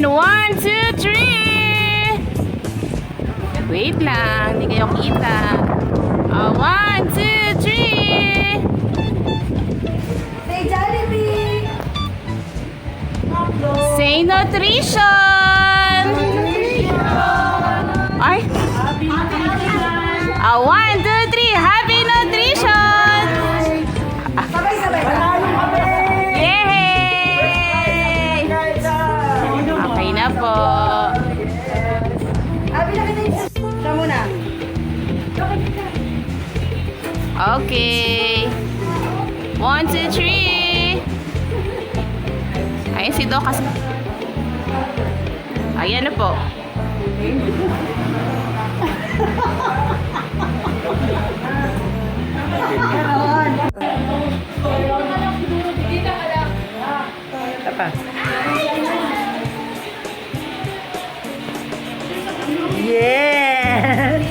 And 1, 2, 3. Wait lang, hindi kayo kita. 1, 2, 3. Say Jollibee! Say nutrition. Ay. 1, 2, 3. Happy nutrition. Sabay-sabay. Yay! Okay na po. Abi na kita yung... Siya muna. Okay. 1, 2, 3. Ayun si Doc kasi. Ayan na po. Apa? Yes!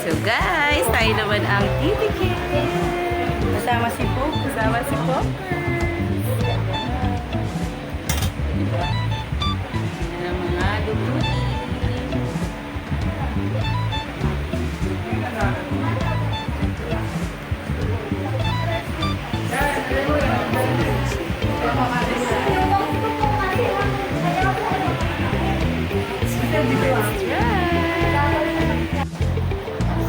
So guys, tayo naman ang titikit. Kasama si Po. Kasama si Pop. Ayan ang mga lutuin.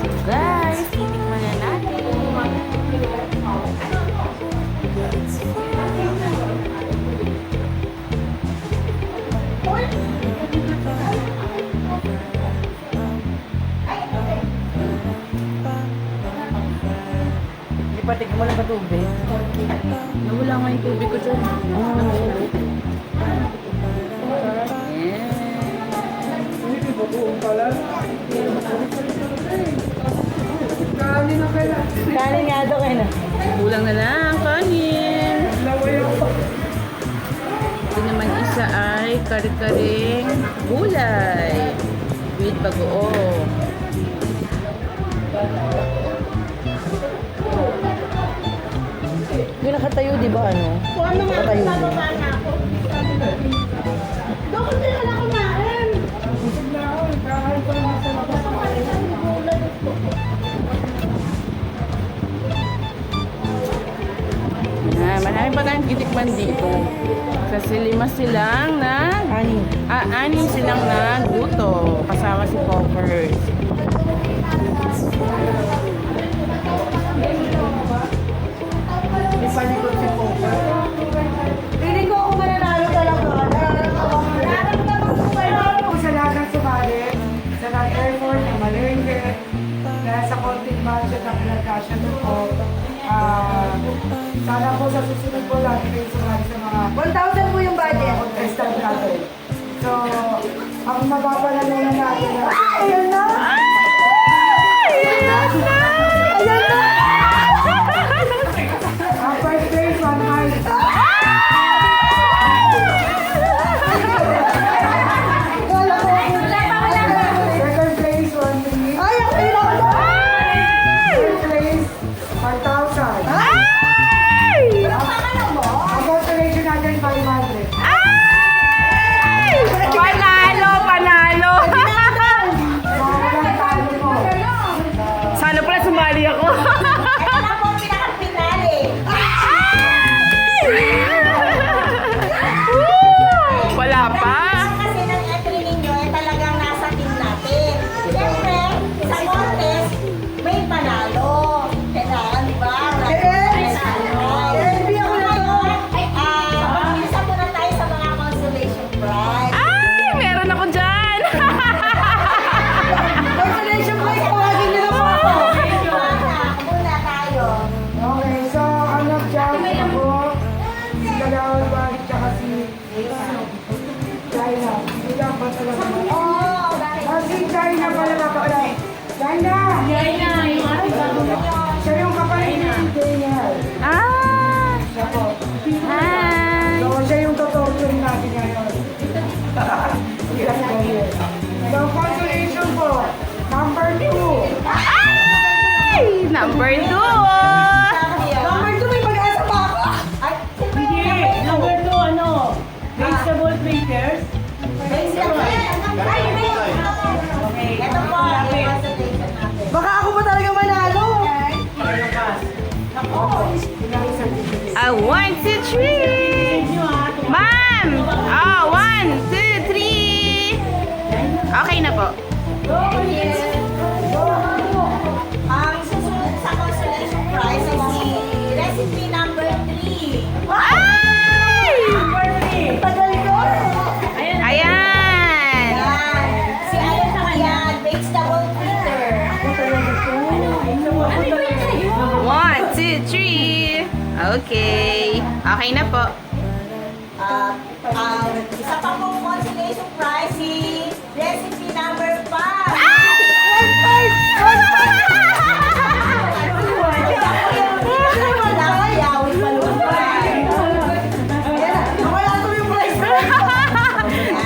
So guys, titikman na natin. Ipatik mo lang ba tubig? Nawala nga yung tubig ko dyan. Kanin nga daw kayo na. Kulang na lang, kanin. Ito naman isa ay kare-karing gulay with bagoong. Yung nakatayo, di ba ano? Nakatayo din. Marami pa tayong titikman dito. Kasi 5 silang anim silang nagluto. Kasama si Poppers. Ipalikot si Popa. Piling ko ako mananalo talaga. Nararamdaman ko sa lahat ng sumali, sa nag-effort, ng malengke, dahil sa konting budget na pinagkasya nyo po. Sana po sa susunod po lagi kayo sumali sa mga 1,000 po yung budget. Contestant natin. So, ang mapapalalunan natin na... Ayan na! Ayan na! Ang first place, 1 high. Second place, 1 3. Ay, ang pinaka! Third place, 1,000. Ang consolation natin, 500. Panalo! So, walang talo po. Sana pala Number 2. Number 2, may pag-asa pa ako. Ay, Hindi. Number 2, ano? Vegetable fritters. Ito po, baka ako pa talaga manalo. One, two, three. Ma'am! Oh, 1, 2, 3. Okay na po. Ang susunod sa consolation prize ay si recipe number 3. Ay! Tagal ko. Ayan! Yan. Si ano sa yan, vegetable fritter. 1, 2, 3. Okay. Okay na po. Isa pa pong consolation prize si recipe number 5. Nawala ko yung prize.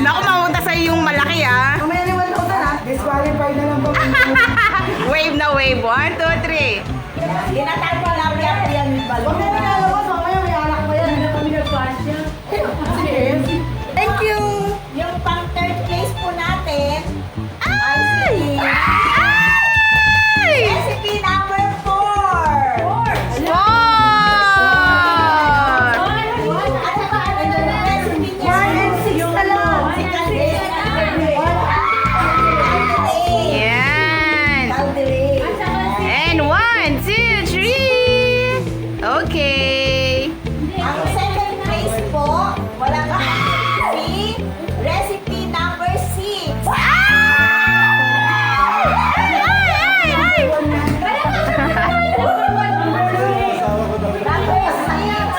Naku, mamunta sa'yo yung malaki ah. Mamaya ni 1,000 ha. Disqualified na lang po. Wave na wave. 1, 2, 3. Dinatay ko lang yan Huwag balon. mo pinalabas. Mamaya may anak pa yan. Thank you! Yung pang third place po natin ay si Ay! recipe number 4. Four! At saka ano na yung recipe niya? 1 and 6 na lang. Yan. Calderate. And 1, 2, 3. Okay. Ang second place po, wala ka si recipe number 6. Number 6.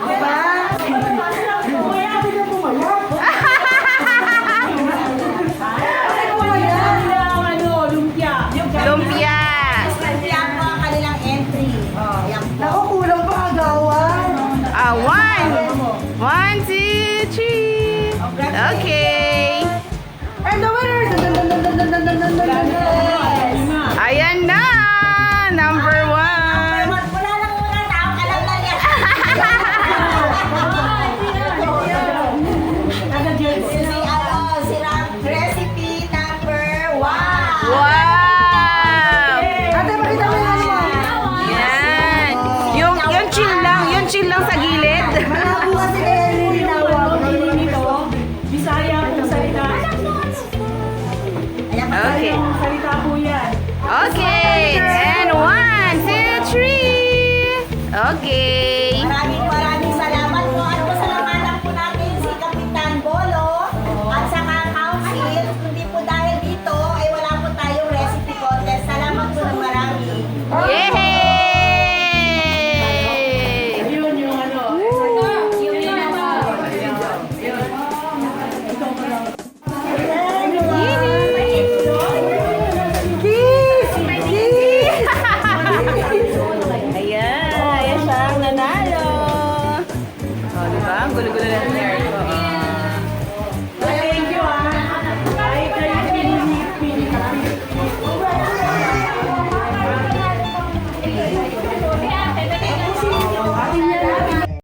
Diba? Kuya, hindi na pumayag. Lumpia. Yan po ang kanilang entry. Yan po. Naku, kulang pa kagawan. 1, 2, 3. Okay. And the winner! Dun, dun, dun, dun, dun, dun, dun, dun, dun, dun, dun. Ayan na. Number 1. Wala nang mga taong alam na yan. Si recipe number 1. Wow. Ate, pakita mo yung ano mo. Yan. Yung chill lang sa gilid. Malabo kasi kaya yung tinawag. Bisaya po salita. Okay. Salita po yan. Okay.